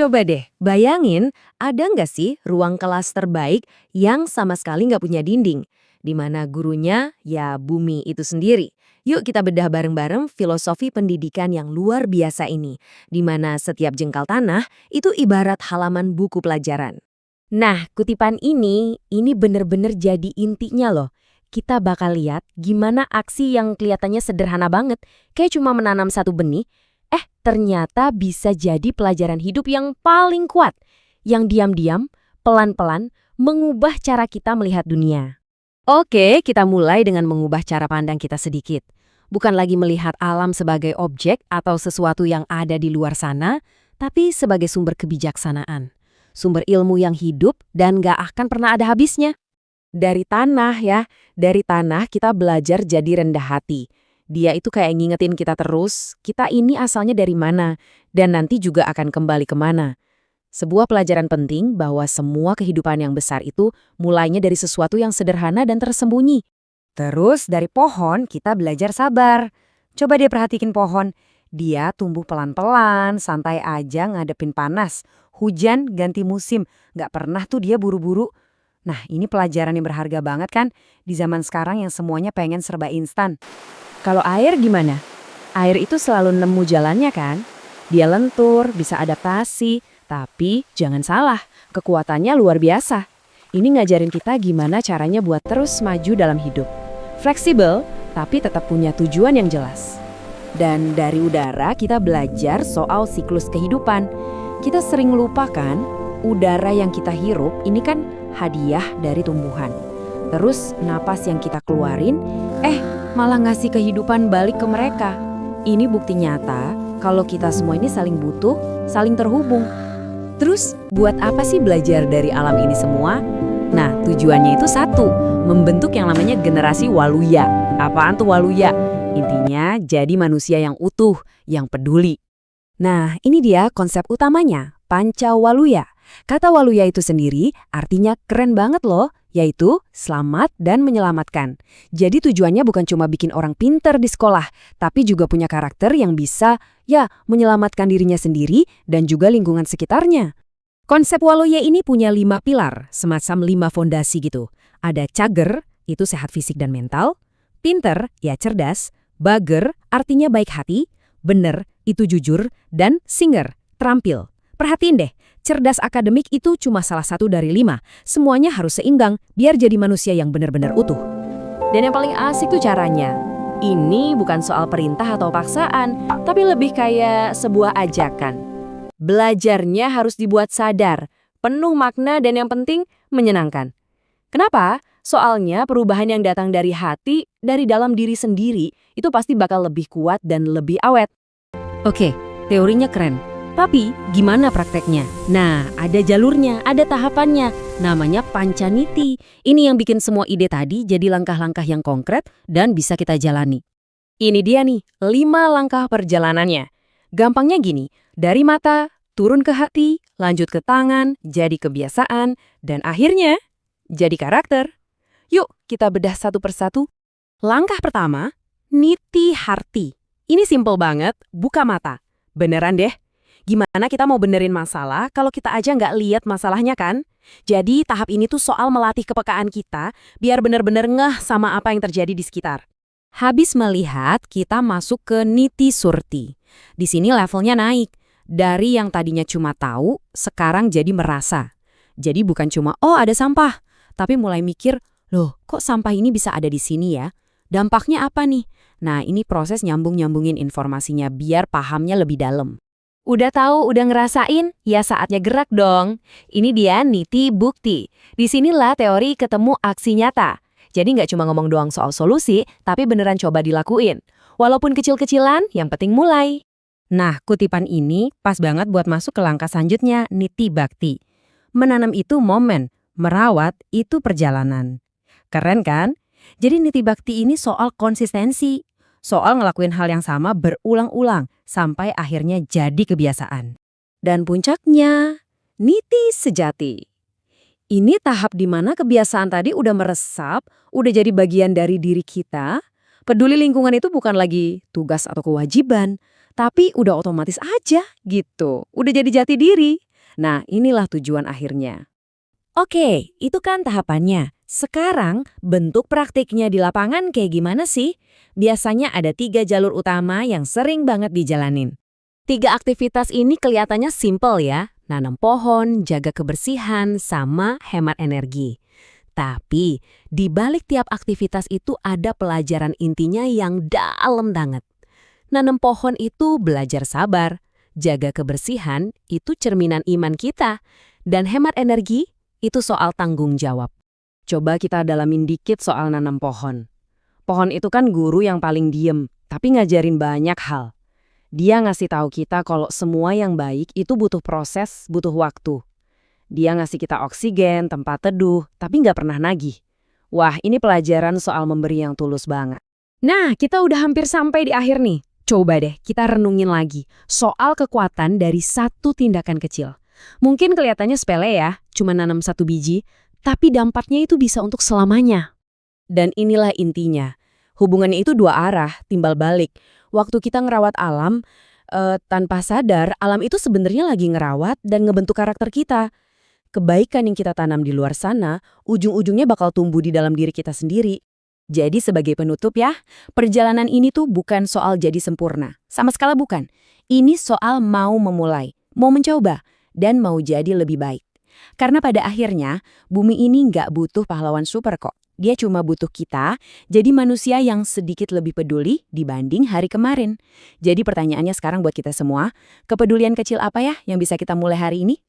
Coba deh, bayangin ada nggak sih ruang kelas terbaik yang sama sekali nggak punya dinding? Di mana gurunya ya bumi itu sendiri. Yuk kita bedah bareng-bareng filosofi pendidikan yang luar biasa ini. Di mana setiap jengkal tanah itu ibarat halaman buku pelajaran. Nah, kutipan ini bener-bener jadi intinya loh. Kita bakal lihat gimana aksi yang kelihatannya sederhana banget, kayak cuma menanam satu benih, ternyata bisa jadi pelajaran hidup yang paling kuat, yang diam-diam, pelan-pelan, mengubah cara kita melihat dunia. Oke, kita mulai dengan mengubah cara pandang kita sedikit. Bukan lagi melihat alam sebagai objek atau sesuatu yang ada di luar sana, tapi sebagai sumber kebijaksanaan. Sumber ilmu yang hidup dan gak akan pernah ada habisnya. Dari tanah ya, dari tanah kita belajar jadi rendah hati. Dia itu kayak ngingetin kita terus, kita ini asalnya dari mana, dan nanti juga akan kembali kemana. Sebuah pelajaran penting bahwa semua kehidupan yang besar itu mulainya dari sesuatu yang sederhana dan tersembunyi. Terus dari pohon kita belajar sabar. Coba deh perhatikin pohon. Dia tumbuh pelan-pelan, santai aja ngadepin panas. Hujan ganti musim, nggak pernah tuh dia buru-buru. Nah, ini pelajaran yang berharga banget kan di zaman sekarang yang semuanya pengen serba instan. Kalau air gimana? Air itu selalu nemu jalannya kan? Dia lentur, bisa adaptasi, tapi jangan salah, kekuatannya luar biasa. Ini ngajarin kita gimana caranya buat terus maju dalam hidup. Fleksibel, tapi tetap punya tujuan yang jelas. Dan dari udara kita belajar soal siklus kehidupan. Kita sering lupakan, udara yang kita hirup ini kan hadiah dari tumbuhan. Terus napas yang kita keluarin, malah ngasih kehidupan balik ke mereka. Ini bukti nyata kalau kita semua ini saling butuh, saling terhubung. Terus buat apa sih belajar dari alam ini semua? Nah, tujuannya itu satu, membentuk yang namanya generasi waluya. Apaan tuh waluya? Intinya jadi manusia yang utuh, yang peduli. Nah, ini dia konsep utamanya, Pancawaluya. Kata waluya itu sendiri artinya keren banget loh, yaitu selamat dan menyelamatkan. Jadi tujuannya bukan cuma bikin orang pinter di sekolah, tapi juga punya karakter yang bisa, menyelamatkan dirinya sendiri dan juga lingkungan sekitarnya. Konsep waluya ini punya 5 pilar, semacam 5 fondasi gitu. Ada cager, itu sehat fisik dan mental. Pinter, ya cerdas. Bager, artinya baik hati. Bener, itu jujur. Dan singer, terampil. Perhatiin deh, cerdas akademik itu cuma salah satu dari 5. Semuanya harus seimbang biar jadi manusia yang benar-benar utuh. Dan yang paling asik tuh caranya. Ini bukan soal perintah atau paksaan, tapi lebih kayak sebuah ajakan. Belajarnya harus dibuat sadar, penuh makna dan yang penting menyenangkan. Kenapa? Soalnya perubahan yang datang dari hati, dari dalam diri sendiri, itu pasti bakal lebih kuat dan lebih awet. Oke, teorinya keren. Tapi gimana prakteknya? Nah, ada jalurnya, ada tahapannya. Namanya pancaniti. Ini yang bikin semua ide tadi jadi langkah-langkah yang konkret dan bisa kita jalani. Ini dia nih, 5 langkah perjalanannya. Gampangnya gini, dari mata, turun ke hati, lanjut ke tangan, jadi kebiasaan, dan akhirnya jadi karakter. Yuk, kita bedah satu persatu. Langkah pertama, niti harti. Ini simple banget, buka mata. Beneran deh. Gimana kita mau benerin masalah kalau kita aja nggak lihat masalahnya kan? Jadi tahap ini tuh soal melatih kepekaan kita biar bener-bener ngeh sama apa yang terjadi di sekitar. Habis melihat, kita masuk ke niti surti. Di sini levelnya naik. Dari yang tadinya cuma tahu, sekarang jadi merasa. Jadi bukan cuma, ada sampah. Tapi mulai mikir, loh kok sampah ini bisa ada di sini ya? Dampaknya apa nih? Nah ini proses nyambung-nyambungin informasinya biar pahamnya lebih dalam. Udah tahu, udah ngerasain? Ya saatnya gerak dong. Ini dia niti bukti. Disinilah teori ketemu aksi nyata. Jadi nggak cuma ngomong doang soal solusi, tapi beneran coba dilakuin. Walaupun kecil-kecilan, yang penting mulai. Nah, kutipan ini pas banget buat masuk ke langkah selanjutnya, niti bakti. Menanam itu momen, merawat itu perjalanan. Keren kan? Jadi niti bakti ini soal konsistensi. Soal ngelakuin hal yang sama berulang-ulang sampai akhirnya jadi kebiasaan. Dan puncaknya, niti sejati. Ini tahap di mana kebiasaan tadi udah meresap, udah jadi bagian dari diri kita. Peduli lingkungan itu bukan lagi tugas atau kewajiban, tapi udah otomatis aja gitu. Udah jadi jati diri. Nah, inilah tujuan akhirnya. Oke, itu kan tahapannya. Sekarang, bentuk praktiknya di lapangan kayak gimana sih? Biasanya ada 3 jalur utama yang sering banget dijalanin. 3 aktivitas ini kelihatannya simple ya, nanam pohon, jaga kebersihan, sama hemat energi. Tapi, di balik tiap aktivitas itu ada pelajaran intinya yang dalam banget. Nanam pohon itu belajar sabar, jaga kebersihan itu cerminan iman kita, dan hemat energi itu soal tanggung jawab. Coba kita dalamin dikit soal nanam pohon. Pohon itu kan guru yang paling diem, tapi ngajarin banyak hal. Dia ngasih tahu kita kalau semua yang baik itu butuh proses, butuh waktu. Dia ngasih kita oksigen, tempat teduh, tapi nggak pernah nagih. Wah, ini pelajaran soal memberi yang tulus banget. Nah, kita udah hampir sampai di akhir nih. Coba deh kita renungin lagi soal kekuatan dari satu tindakan kecil. Mungkin kelihatannya sepele ya, cuma nanam 1 biji, tapi dampaknya itu bisa untuk selamanya. Dan inilah intinya. Hubungannya itu 2 arah, timbal balik. Waktu kita ngerawat alam, tanpa sadar, alam itu sebenarnya lagi ngerawat dan ngebentuk karakter kita. Kebaikan yang kita tanam di luar sana, ujung-ujungnya bakal tumbuh di dalam diri kita sendiri. Jadi sebagai penutup ya, perjalanan ini tuh bukan soal jadi sempurna. Sama sekali bukan. Ini soal mau memulai, mau mencoba, dan mau jadi lebih baik. Karena pada akhirnya, bumi ini nggak butuh pahlawan super kok. Dia cuma butuh kita, jadi manusia yang sedikit lebih peduli dibanding hari kemarin. Jadi pertanyaannya sekarang buat kita semua, kepedulian kecil apa ya yang bisa kita mulai hari ini?